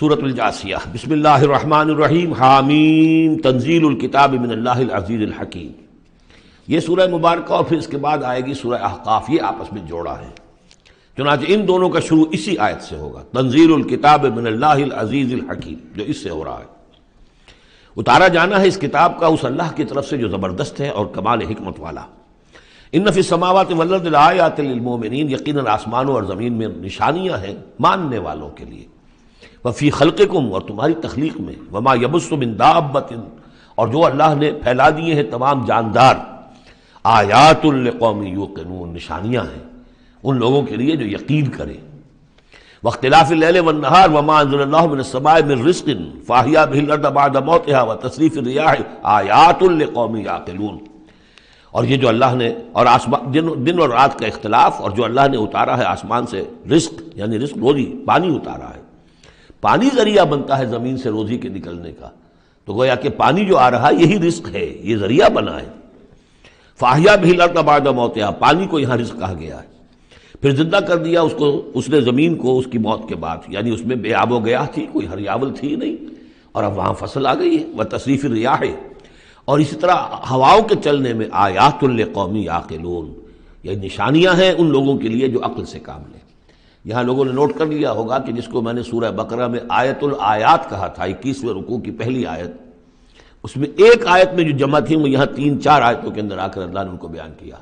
سورۃ الجاثیہ۔ بسم اللہ الرحمن الرحیم، حامیم، تنزیل الکتاب من اللہ العزیز الحکیم۔ یہ سورہ مبارکہ اور پھر اس کے بعد آئے گی سورہ احقاف، یہ آپس میں جوڑا ہے، چنانچہ ان دونوں کا شروع اسی آیت سے ہوگا، تنزیل الکتاب من اللہ العزیز الحکیم، جو اس سے ہو رہا ہے۔ اتارا جانا ہے اس کتاب کا اس اللہ کی طرف سے جو زبردست ہے اور کمال حکمت والا۔ ان فی السماوات والارض لآیات للمؤمنین، یقیناً آسمانوں اور زمین میں نشانیاں ہیں ماننے والوں کے لیے۔ وفی خلقکم، اور تمہاری تخلیق میں، وما یبث من دابۃ، اور جو اللہ نے پھیلا دیے ہیں تمام جاندار، آیات لقوم یوقنون، نشانیاں ہیں ان لوگوں کے لیے جو یقین کریں۔ واختلاف اللیل والنہار وما انزل اللہ من السماء من رزق فاحیا به الارض بعد موتها وتصریف الریاح آیات لقوم یعقلون، اور یہ جو اللہ نے اور دن اور رات کا اختلاف، اور جو اللہ نے اتارا ہے آسمان سے رزق، یعنی رزق روزی، پانی اتارا ہے۔ پانی ذریعہ بنتا ہے زمین سے روزی کے نکلنے کا، تو گویا کہ پانی جو آ رہا ہے یہی رزق ہے، یہ ذریعہ بنا ہے۔ فاحیا به الارض بعد موتها، پانی کو یہاں رزق کہا گیا ہے۔ پھر زندہ کر دیا اس کو، اس نے زمین کو اس کی موت کے بعد، یعنی اس میں بے آب و گیا تھی، کوئی ہریاول تھی نہیں، اور اب وہاں فصل آ گئی ہے۔ وتصریف الریاح، اور اسی طرح ہواؤں کے چلنے میں آیات لقوم یعقلون، یہ نشانیاں ہیں ان لوگوں کے لیے جو عقل سے کام لیں۔ یہاں لوگوں نے نوٹ کر لیا ہوگا کہ جس کو میں نے سورہ بقرہ میں آیت الآیات کہا تھا، 21ویں رکوع کی پہلی آیت، اس میں ایک آیت میں جو جمع تھی وہ یہاں 3-4 آیتوں کے اندر آ کر اللہ نے ان کو بیان کیا۔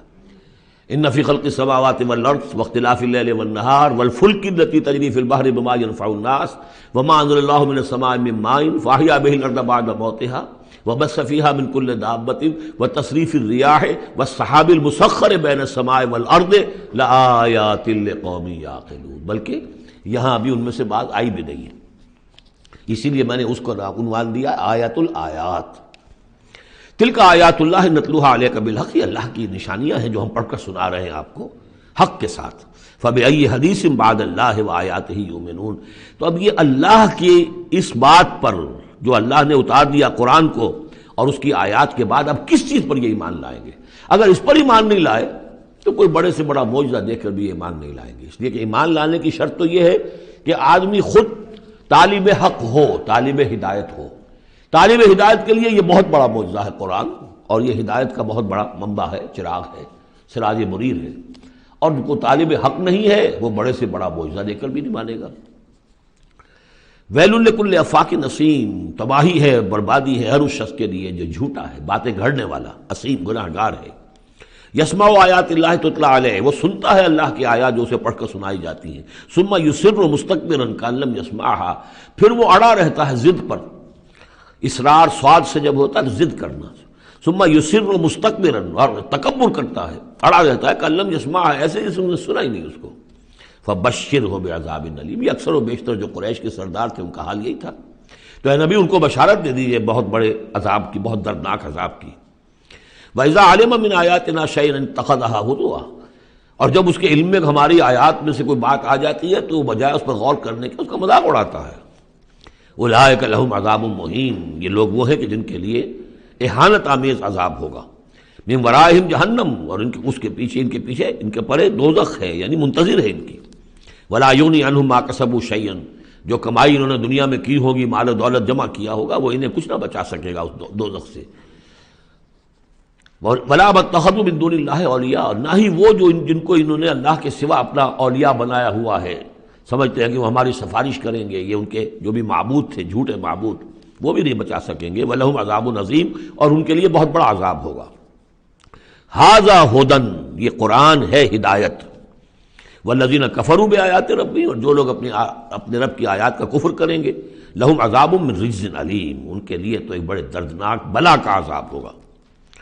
ان فی خلق السماوات والارض واختلاف اللیل والنہار والفلک التی تجری فی البحر بما ينفع الناس وما انزل اللہ من السماء من ماء فاحیا به الارض بعد موتها وبث فيها من كل دابة وتصريف الرياح والسحاب المسخر بين السماء والارض لآیات لقوم یعقلون، بلکہ یہاں ابھی ان میں سے بات آئی بھی نہیں ہے، اسی لیے میں نے اس کو عنوان دیا آیات الآیات۔ تلک آیات اللہ نتلوها علیک بالحق، یہ اللہ کی نشانیاں ہیں جو ہم پڑھ کر سنا رہے ہیں آپ کو حق کے ساتھ۔ فبأی حدیث بعد اللہ وآیاتہ یؤمنون، تو اب یہ اللہ کی اس بات پر جو اللہ نے اتار دیا قرآن کو اور اس کی آیات کے بعد اب کس چیز پر یہ ایمان لائیں گے؟ اگر اس پر ایمان نہیں لائے تو کوئی بڑے سے بڑا معجزہ دیکھ کر بھی ایمان نہیں لائیں گے، اس لیے کہ ایمان لانے کی شرط تو یہ ہے کہ آدمی خود طالب حق ہو، طالب ہدایت ہو۔ طالب ہدایت کے لیے یہ بہت بڑا معجزہ ہے قرآن، اور یہ ہدایت کا بہت بڑا منبع ہے، چراغ ہے، سراج منیر ہے، اور جو طالب حق نہیں ہے وہ بڑے سے بڑا معجزہ دے کر بھی نہیں مانے گا۔ ویل لکل افاک نسیم، تباہی ہے، بربادی ہے ہر اس شخص کے لیے جو جھوٹا ہے، باتیں گھڑنے والا، اسیم، گناہ گار ہے۔ یسمع آیات اللہ تتلی علیہ، وہ سنتا ہے اللہ کی آیات جو اسے پڑھ کر سنائی جاتی ہیں۔ ثم یصر مستکبرا کأن لم یسمعها، پھر وہ اڑا رہتا ہے ضد پر، اصرار صاد سے جب ہوتا ہے تو ضد کرنا۔ ثم یصر مستکبرا، اور تکبر کرتا ہے، اڑا رہتا ہے کأن لم یسمعها، ایسے جیسے انہوں نے سنا ہی نہیں اس کو۔ فبشرہ بعذاب الیم، یہ اکثر و بیشتر جو قریش کے سردار تھے ان کا حال یہی تھا، تو اے نبی ان کو بشارت دے دیجیے بہت بڑے عذاب کی، بہت دردناک عذاب کی۔ وَإِذَا عَلِمَ مِنْ آیَاتِنَا شَيْئًا اتَّخَذَهَا هُزُوًا، اور جب اس کے علم میں ہماری آیات میں سے کوئی بات آ جاتی ہے تو بجائے اس پر غور کرنے کے اس کا مذاق اڑاتا ہے۔ اولئک لہم عذاب مہین، یہ لوگ وہ ہیں کہ جن کے لیے اہانت آمیز عذاب ہوگا۔ من ورائہم جہنم، اور ان کے پیچھے ان کے پرے دوزخ ہے، یعنی منتظر ہے ان کی۔ ولا یغنی عنہم ما کسبوا شیئا، جو کمائی انہوں نے دنیا میں کی ہوگی، مال و دولت جمع کیا ہوگا، وہ انہیں کچھ نہ بچا سکے گا اس دوزخ سے۔ ولا متخذوا من دون اللہ اولیاء، اور نہ ہی وہ جو جن کو انہوں نے اللہ کے سوا اپنا اولیاء بنایا ہوا ہے، سمجھتے ہیں کہ وہ ہماری سفارش کریں گے، یہ ان کے جو بھی معبود تھے، جھوٹے معبود، وہ بھی نہیں بچا سکیں گے۔ ولہم عذاب عظیم، اور ان کے لیے بہت بڑا عذاب ہوگا۔ ھذا ھدی، یہ قرآن ہے ہدایت۔ والذین کفروا بآیات ربہم، اور جو لوگ اپنے رب کی آیات کا کفر کریں گے، لہم عذاب من رجز علیم، ان کے لیے تو ایک بڑے دردناک بلا کا عذاب ہوگا۔